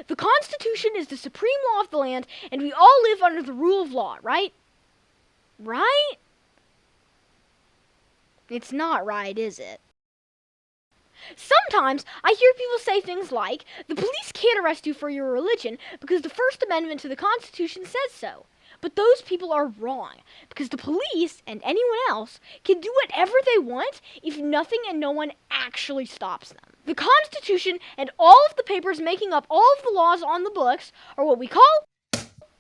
The Constitution is the supreme law of the land, and we all live under the rule of law, right? Right? It's not right, is it? Sometimes I hear people say things like, the police can't arrest you for your religion because the First Amendment to the Constitution says so. But those people are wrong, because the police, and anyone else, can do whatever they want if nothing and no one actually stops them. The Constitution and all of the papers making up all of the laws on the books are what we call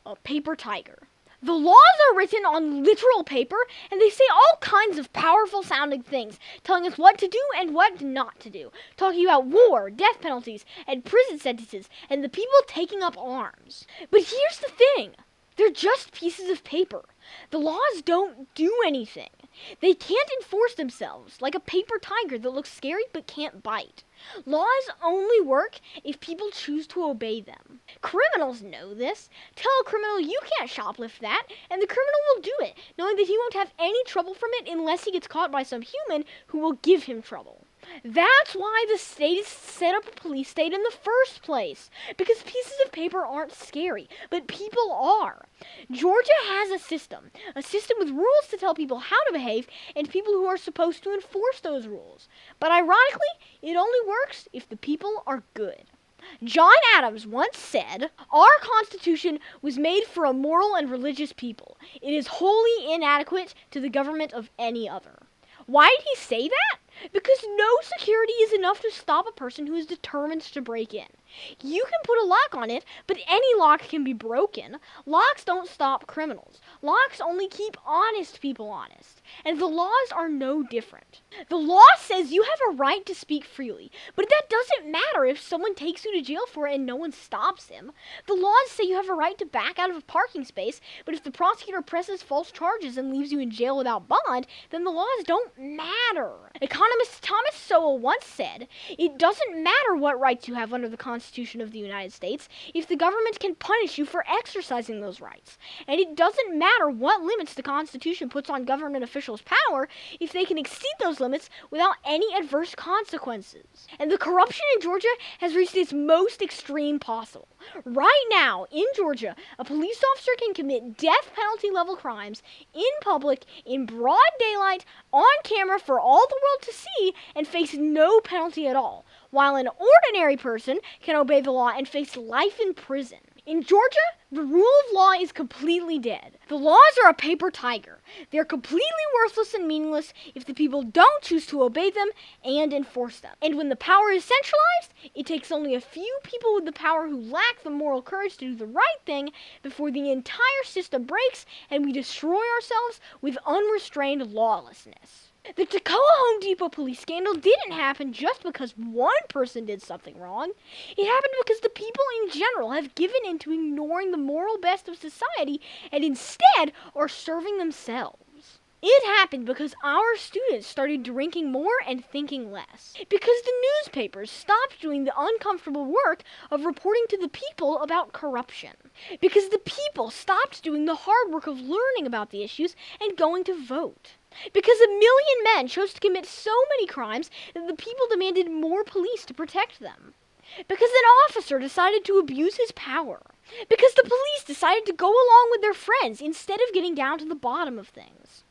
a paper tiger. The laws are written on literal paper, and they say all kinds of powerful sounding things, telling us what to do and what not to do, talking about war, death penalties, and prison sentences, and the people taking up arms. But here's the thing. They're just pieces of paper. The laws don't do anything. They can't enforce themselves, like a paper tiger that looks scary but can't bite. Laws only work if people choose to obey them. Criminals know this. Tell a criminal you can't shoplift that, and the criminal will do it, knowing that he won't have any trouble from it unless he gets caught by some human who will give him trouble. That's why the state set up a police state in the first place, because pieces of paper aren't scary, but people are. Georgia has a system with rules to tell people how to behave and people who are supposed to enforce those rules. But ironically, it only works if the people are good. John Adams once said, "Our Constitution was made for a moral and religious people. It is wholly inadequate to the government of any other." Why did he say that? Because no security is enough to stop a person who is determined to break in. You can put a lock on it, but any lock can be broken. Locks don't stop criminals. Locks only keep honest people honest. And the laws are no different. The law says you have a right to speak freely, but that doesn't matter if someone takes you to jail for it and no one stops him. The laws say you have a right to back out of a parking space, but if the prosecutor presses false charges and leaves you in jail without bond, then the laws don't matter. Economist Thomas Sowell once said, "It doesn't matter what rights you have under the Constitution of the United States if the government can punish you for exercising those rights. And it doesn't matter what limits the Constitution puts on government officials' power if they can exceed those limits without any adverse consequences." And the corruption in Georgia has reached its most extreme possible. Right now, in Georgia, a police officer can commit death penalty level crimes in public, in broad daylight, on camera for all the world to see, and face no penalty at all, while an ordinary person can obey the law and face life in prison. In Georgia, the rule of law is completely dead. The laws are a paper tiger. They're completely worthless and meaningless if the people don't choose to obey them and enforce them. And when the power is centralized, it takes only a few people with the power who lack the moral courage to do the right thing before the entire system breaks and we destroy ourselves with unrestrained lawlessness. The Tacoma Home Depot police scandal didn't happen just because one person did something wrong. It happened because the people in general have given in to ignoring the moral best of society and instead are serving themselves. It happened because our students started drinking more and thinking less. Because the newspapers stopped doing the uncomfortable work of reporting to the people about corruption. Because the people stopped doing the hard work of learning about the issues and going to vote. Because 1 million men chose to commit so many crimes that the people demanded more police to protect them. Because an officer decided to abuse his power. Because the police decided to go along with their friends instead of getting down to the bottom of things.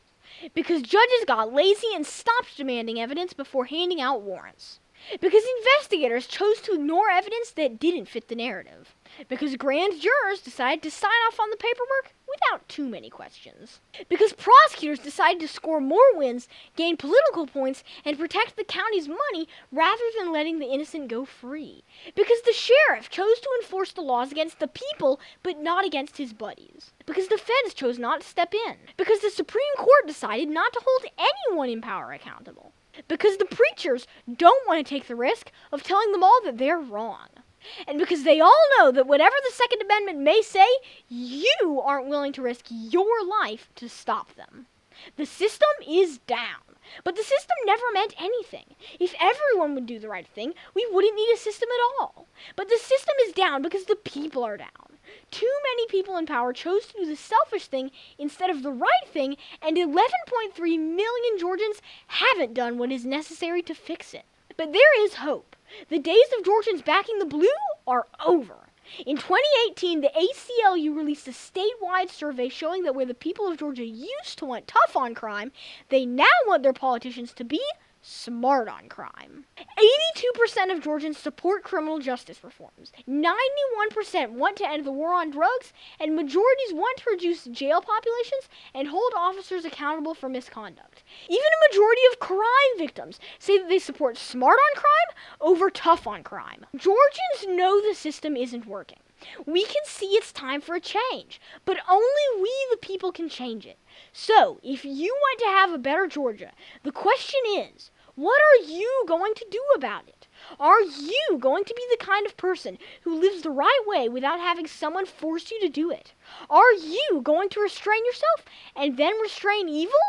Because judges got lazy and stopped demanding evidence before handing out warrants. Because investigators chose to ignore evidence that didn't fit the narrative. Because grand jurors decided to sign off on the paperwork without too many questions. Because prosecutors decided to score more wins, gain political points, and protect the county's money rather than letting the innocent go free. Because the sheriff chose to enforce the laws against the people, but not against his buddies. Because the feds chose not to step in. Because the Supreme Court decided not to hold anyone in power accountable. Because the preachers don't want to take the risk of telling them all that they're wrong. And because they all know that whatever the Second Amendment may say, you aren't willing to risk your life to stop them. The system is down. But the system never meant anything. If everyone would do the right thing, we wouldn't need a system at all. But the system is down because the people are down. Too many people in power chose to do the selfish thing instead of the right thing, and 11.3 million Georgians haven't done what is necessary to fix it. But there is hope. The days of Georgians backing the blue are over. In 2018, the ACLU released a statewide survey showing that where the people of Georgia used to want tough on crime, they now want their politicians to be smart on crime. 82% of Georgians support criminal justice reforms. 91% want to end the war on drugs, and majorities want to reduce jail populations and hold officers accountable for misconduct. Even a majority of crime victims say that they support smart on crime over tough on crime. Georgians know the system isn't working. We can see it's time for a change, but only we, the people, can change it. So, if you want to have a better Georgia, the question is, what are you going to do about it? Are you going to be the kind of person who lives the right way without having someone force you to do it? Are you going to restrain yourself and then restrain evil?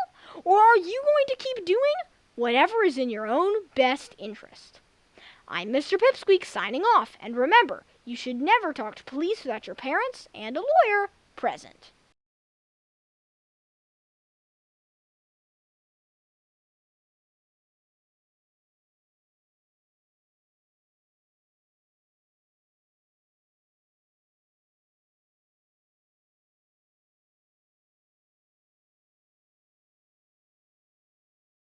Or are you going to keep doing whatever is in your own best interest? I'm Mr. Pipsqueak signing off, and remember, you should never talk to police without your parents and a lawyer present.